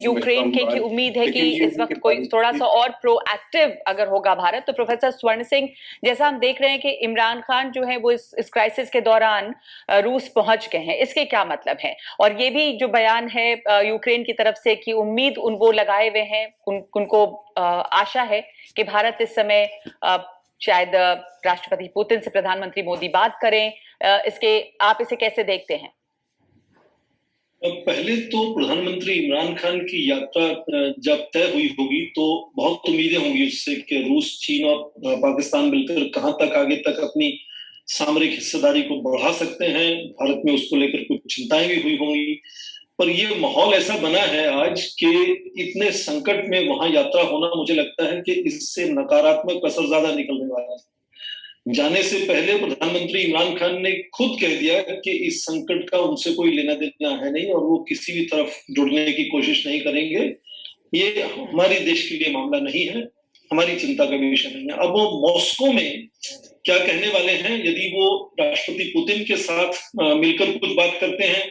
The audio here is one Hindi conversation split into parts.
यूक्रेन की उम्मीद है कि इस वक्त कोई थोड़ा सा और प्रोएक्टिव अगर होगा भारत। तो प्रोफेसर स्वर्ण सिंह, जैसा हम देख रहे हैं कि इमरान खान जो है वो इस क्राइसिस के दौरान रूस पहुंच गए हैं, इसके क्या मतलब है? और ये भी जो बयान है यूक्रेन की तरफ से कि उम्मीद वो लगाए हुए हैं, उनको आशा है कि भारत इस समय शायद राष्ट्रपति पुतिन से प्रधानमंत्री मोदी बात करें, इसके आप इसे कैसे देखते हैं? पहले तो प्रधानमंत्री इमरान खान की यात्रा जब तय हुई होगी तो बहुत उम्मीदें होंगी उससे कि रूस, चीन और पाकिस्तान मिलकर कहां तक आगे तक अपनी सामरिक हिस्सेदारी को बढ़ा सकते हैं। भारत में उसको लेकर कुछ चिंताएं भी हुई होंगी, पर ये माहौल ऐसा बना है आज कि इतने संकट में वहां यात्रा होना, मुझे लगता है कि इससे नकारात्मक असर ज्यादा निकलने वाला है। जाने से पहले प्रधानमंत्री इमरान खान ने खुद कह दिया कि इस संकट का उनसे कोई लेना देना है नहीं और वो किसी भी तरफ जुड़ने की कोशिश नहीं करेंगे। ये हमारे देश के लिए मामला नहीं है, हमारी चिंता का विषय नहीं है। अब वो मॉस्को में क्या कहने वाले हैं, यदि वो राष्ट्रपति पुतिन के साथ मिलकर कुछ बात करते हैं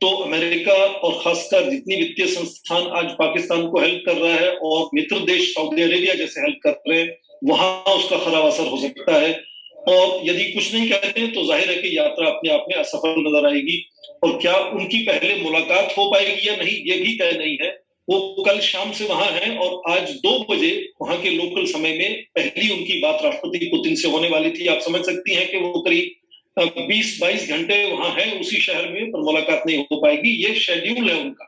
तो अमेरिका और खासकर जितनी वित्तीय संस्थान आज पाकिस्तान को हेल्प कर रहा है और मित्र देश सऊदी अरेबिया जैसे हेल्प कर रहे हैं, वहां उसका खराब असर हो सकता है। और यदि कुछ नहीं कहते हैं तो जाहिर है कि यात्रा अपने आप में असफल नजर आएगी। और क्या उनकी पहले मुलाकात हो पाएगी या नहीं, ये भी तय नहीं है। वो कल शाम से वहां हैं और आज 2 बजे वहां के लोकल समय में पहली उनकी बात राष्ट्रपति पुतिन से होने वाली थी। आप समझ सकती हैं कि वो करीब 20-22 घंटे वहां है उसी शहर में, पर मुलाकात नहीं हो पाएगी। ये शेड्यूल है उनका।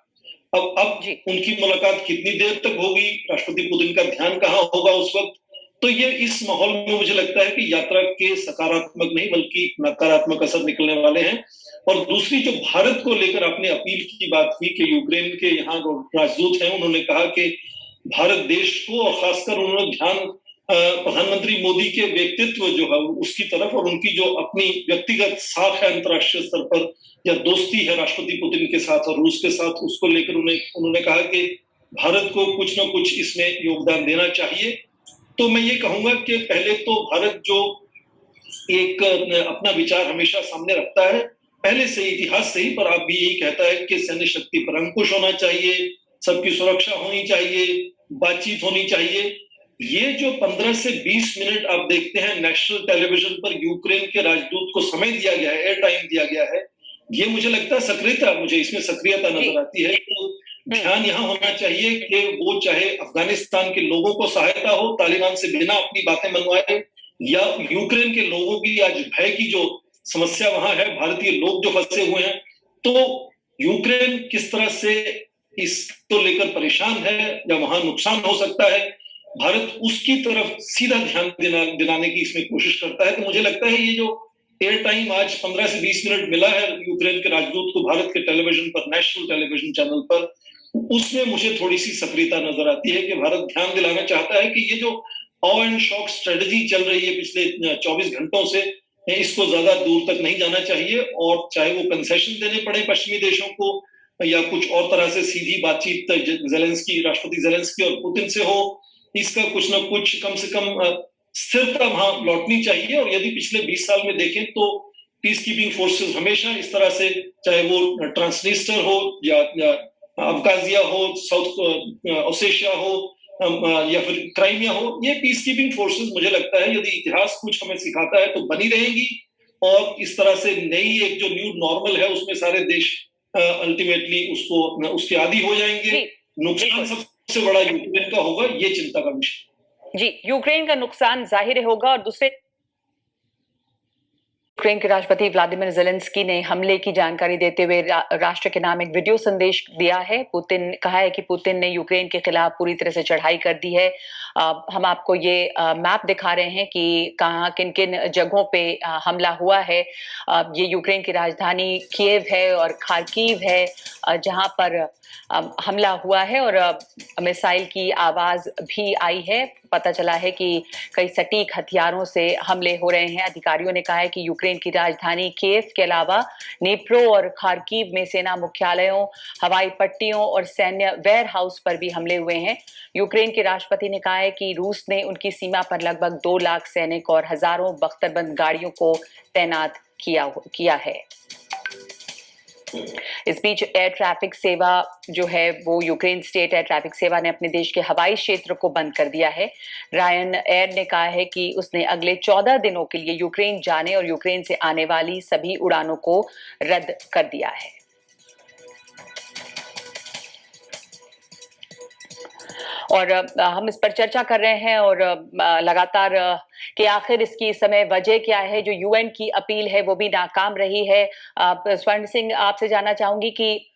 अब उनकी मुलाकात कितनी देर तक होगी, राष्ट्रपति पुतिन का ध्यान कहाँ होगा उस वक्त, तो ये इस माहौल में मुझे लगता है कि यात्रा के सकारात्मक नहीं बल्कि नकारात्मक असर निकलने वाले हैं। और दूसरी जो भारत को लेकर आपने अपील की बात की कि यूक्रेन के यहाँ राजदूत हैं, उन्होंने कहा कि भारत देश को, और खासकर उन्होंने ध्यान प्रधानमंत्री मोदी के व्यक्तित्व जो है उसकी तरफ और उनकी जो अपनी व्यक्तिगत साख है अंतर्राष्ट्रीय स्तर पर या दोस्ती है राष्ट्रपति पुतिन के साथ और रूस के साथ, उसको लेकर उन्होंने कहा कि भारत को कुछ ना कुछ इसमें योगदान देना चाहिए। तो मैं ये कहूंगा कि पहले तो भारत जो एक अपना विचार हमेशा सामने रखता है, पहले से इतिहास से ही, पर आप भी यही कहता है कि सैन्य शक्ति पर अंकुश होना चाहिए, सबकी सुरक्षा होनी चाहिए, बातचीत होनी चाहिए। ये जो 15 से 20 मिनट आप देखते हैं नेशनल टेलीविजन पर यूक्रेन के राजदूत को समय दिया गया है, एयर टाइम दिया गया है, ये मुझे लगता है सक्रियता, मुझे इसमें सक्रियता नजर आती है। तो ध्यान यहाँ होना चाहिए कि वो चाहे अफगानिस्तान के लोगों को सहायता हो तालिबान से बिना अपनी बातें मनवाए, या यूक्रेन के लोगों की आज भय की जो समस्या वहां है, भारतीय लोग जो फंसे हुए हैं, तो यूक्रेन किस तरह से इसको लेकर परेशान है या वहां नुकसान हो सकता है, भारत उसकी तरफ सीधा ध्यान दिलाने की इसमें कोशिश करता है। तो मुझे लगता है ये जो एयर टाइम आज 15 से 20 मिनट मिला है यूक्रेन के राजदूत को भारत के टेलीविजन पर, नेशनल टेलीविजन चैनल पर, उसमें मुझे थोड़ी सी सक्रियता नजर आती है कि भारत ध्यान दिलाना चाहता है कि ये जो ऑ एंड शॉक स्ट्रेटजी चल रही है पिछले 24 घंटों से, इसको ज्यादा दूर तक नहीं जाना चाहिए। और चाहे वो कंसेशन देने पड़े पश्चिमी देशों को या कुछ और तरह से सीधी बातचीत जेलेंस्की, राष्ट्रपति जेलेंस्की और पुतिन से हो, इसका कुछ ना कुछ कम से कम स्थिरता वहां लौटनी चाहिए। और यदि पिछले 20 साल में देखें तो पीस कीपिंग फोर्सेस हमेशा इस तरह से, चाहे वो ट्रांसनिस्टर हो या अब्खाजिया हो, साउथ ओसेशिया हो या फिर क्राइमिया हो, ये पीस कीपिंग फोर्सेस मुझे लगता है यदि इतिहास कुछ हमें सिखाता है तो बनी रहेंगी। और इस तरह से नई एक जो न्यू नॉर्मल है उसमें सारे देश अल्टीमेटली उसके आदी हो जाएंगे। नुकसान सबसे बड़ा यूक्रेन का होगा, ये चिंता का विषय। जी, यूक्रेन का नुकसान जाहिर होगा। और दूसरे, यूक्रेन के राष्ट्रपति व्लादिमीर ज़ेलेंस्की ने हमले की जानकारी देते हुए राष्ट्र के नाम एक वीडियो संदेश दिया है। पुतिन कहा है कि पुतिन ने यूक्रेन के खिलाफ पूरी तरह से चढ़ाई कर दी है। हम आपको ये मैप दिखा रहे हैं कि कहाँ किन किन जगहों पे हमला हुआ है। ये यूक्रेन की राजधानी कीव है और खार्किव है जहां पर हमला हुआ है और मिसाइल की आवाज भी आई है। पता चला है कि कई सटीक हथियारों से हमले हो रहे हैं। अधिकारियों ने कहा है कि यूक्रेन की राजधानी कीव के अलावा नेप्रो और खार्किव में सेना मुख्यालयों, हवाई पट्टियों और सैन्य वेयर हाउस पर भी हमले हुए हैं। यूक्रेन के राष्ट्रपति ने कहा है कि रूस ने उनकी सीमा पर लगभग 2 लाख सैनिक और हजारों बख्तरबंद गाड़ियों को तैनात किया है। इस बीच एयर ट्रैफिक सेवा जो है वो यूक्रेन स्टेट एयर ट्रैफिक सेवा ने अपने देश के हवाई क्षेत्र को बंद कर दिया है। रायन एयर ने कहा है कि उसने अगले 14 दिनों के लिए यूक्रेन जाने और यूक्रेन से आने वाली सभी उड़ानों को रद्द कर दिया है। और हम इस पर चर्चा कर रहे हैं और लगातार कि आखिर इसकी इस समय वजह क्या है। जो यूएन की अपील है वो भी नाकाम रही है। स्वर्ण सिंह, आपसे जानना चाहूंगी कि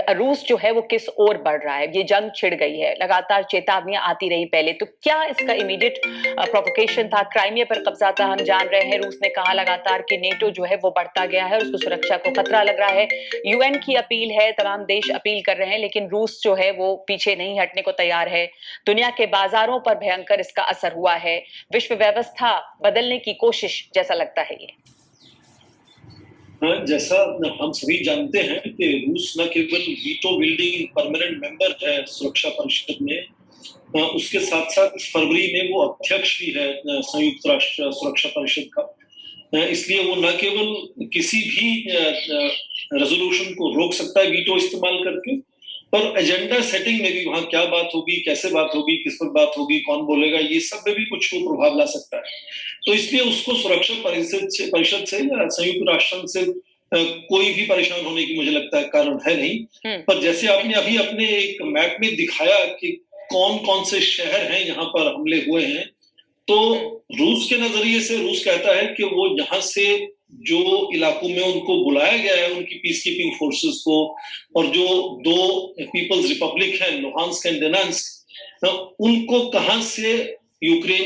रूस जो है वो किस ओर बढ़ रहा है। ये जंग छिड़ गई है, लगातार चेतावनियां आती रही पहले, तो क्या इसका इमीडिएट प्रोवोकेशन था? क्राइमिया पर कब्जा था, हम जान रहे हैं। रूस ने कहा लगातार कि नेटो जो है वो बढ़ता गया है और उसको सुरक्षा को खतरा लग रहा है। यूएन की अपील है, तमाम देश अपील कर रहे हैं, लेकिन रूस जो है वो पीछे नहीं हटने को तैयार है। दुनिया के बाजारों पर भयंकर इसका असर हुआ है। विश्व व्यवस्था बदलने की कोशिश जैसा लगता है ये। जैसा हम सभी जानते हैं कि रूस न केवल वीटो विल्डिंग परमानेंट मेंबर है सुरक्षा परिषद में, उसके साथ साथ फरवरी में वो अध्यक्ष भी है संयुक्त राष्ट्र सुरक्षा परिषद का। इसलिए वो न केवल किसी भी रेजोल्यूशन को रोक सकता है वीटो इस्तेमाल करके, पर एजेंडा सेटिंग में भी वहां क्या बात होगी, कैसे बात होगी, किस पर बात होगी, कौन बोलेगा, ये सब में भी कुछ प्रभाव ला सकता है। तो इसलिए उसको सुरक्षा परिषद से या संयुक्त राष्ट्र से कोई भी परेशान होने की मुझे लगता है कारण है नहीं। पर जैसे आपने अभी अपने एक मैप में दिखाया कि कौन कौन से शहर हैं यहाँ पर हमले हुए हैं, तो रूस के नजरिए से रूस कहता है कि वो यहाँ से जो इलाकों में उनको बुलाया गया है उनकी पीस कीपिंग फोर्सेस को, और जो दो पीपल्स रिपब्लिक है लुहांस्क एंड डोनेट्स्क, उनको कहां से यूक्रेन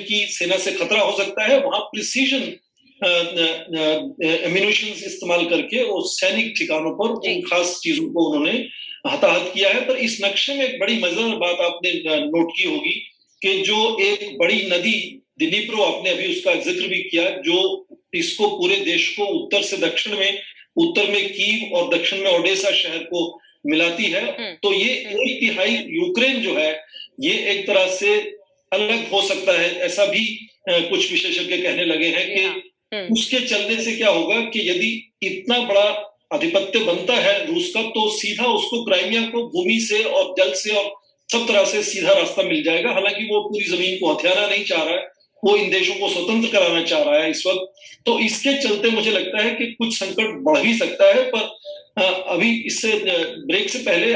की सेना से खतरा हो सकता है, वहां प्रिसीजन एम्यूनिशंस इस्तेमाल करके और सैनिक ठिकानों पर उन खास चीजों को उन्होंने हताहत किया है। पर इस नक्शे में एक बड़ी मजेदार बात आपने नोट की होगी कि जो एक बड़ी नदी दिनीप्रो, आपने अभी उसका जिक्र भी किया, जो इसको पूरे देश को उत्तर से दक्षिण में, उत्तर में कीव और दक्षिण में ओडेसा शहर को मिलाती है, तो ये 1/3 यूक्रेन जो है ये एक तरह से अलग हो सकता है, ऐसा भी कुछ विशेषज्ञ कहने लगे हैं कि उसके चलने से क्या होगा कि यदि इतना बड़ा आधिपत्य बनता है रूस का, तो सीधा उसको क्राइमिया को भूमि से और जल से और सब तरह से सीधा रास्ता मिल जाएगा। हालांकि वो पूरी जमीन को हथियाना नहीं चाह रहा है, वो इन देशों को स्वतंत्र कराना चाह रहा है इस वक्त। तो इसके चलते मुझे लगता है कि कुछ संकट बढ़ भी सकता है। पर अभी इससे ब्रेक से पहले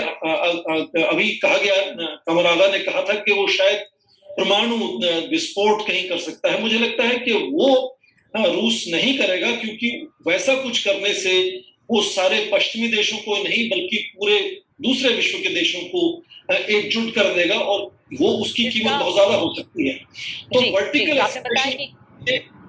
अभी कहा गया, कमराला ने कहा था कि वो शायद परमाणु विस्फोट कहीं कर सकता है। मुझे लगता है कि वो रूस नहीं करेगा, क्योंकि वैसा कुछ करने से वो सारे पश्चिमी देशों को नहीं बल्कि पूरे दूसरे विश्व के देशों को एकजुट कर देगा और वो उसकी कीमत बहुत ज्यादा हो सकती है। तो वर्टिकल एस्केलेशन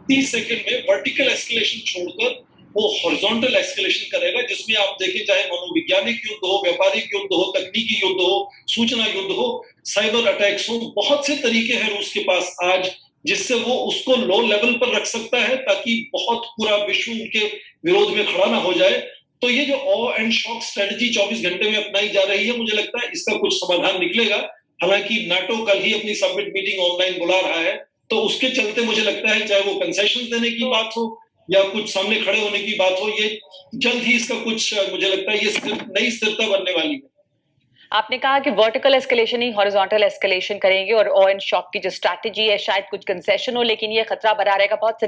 30 सेकंड में वर्टिकल एस्केलेशन छोड़कर वो हॉरिजॉन्टल एस्केलेशन करेगा, जिसमें आप देखें चाहे मनोवैज्ञानिक युद्ध हो, व्यापारिक युद्ध हो, तकनीकी युद्ध हो, सूचना युद्ध हो, साइबर अटैक्स हो, बहुत से तरीके हैं रूस के पास आज जिससे वो उसको लो लेवल पर रख सकता है ताकि बहुत पूरा विश्व उनके विरोध में खड़ा ना हो जाए। तो ये जो ऑ एंड शॉक स्ट्रेटजी 24 घंटे में अपनाई जा रही है, मुझे लगता है इसका कुछ समाधान निकलेगा। हालांकि नाटो कल ही अपनी समिट मीटिंग ऑनलाइन बुला रहा है, तो उसके चलते मुझे लगता है चाहे वो कंसेशन देने की बात हो या कुछ सामने खड़े होने की बात हो, ये जल्द ही इसका कुछ मुझे लगता है ये नई स्थिरता बनने वाली है। आपने कहा कि वर्टिकल एस्केलेशन ही हॉरिजॉन्टल एस्केलेशन करेंगे और ऑ एंड शॉक की जो स्ट्रैटेजी है शायद कुछ कंसेशन हो, लेकिन ये खतरा बना रहेगा। बहुत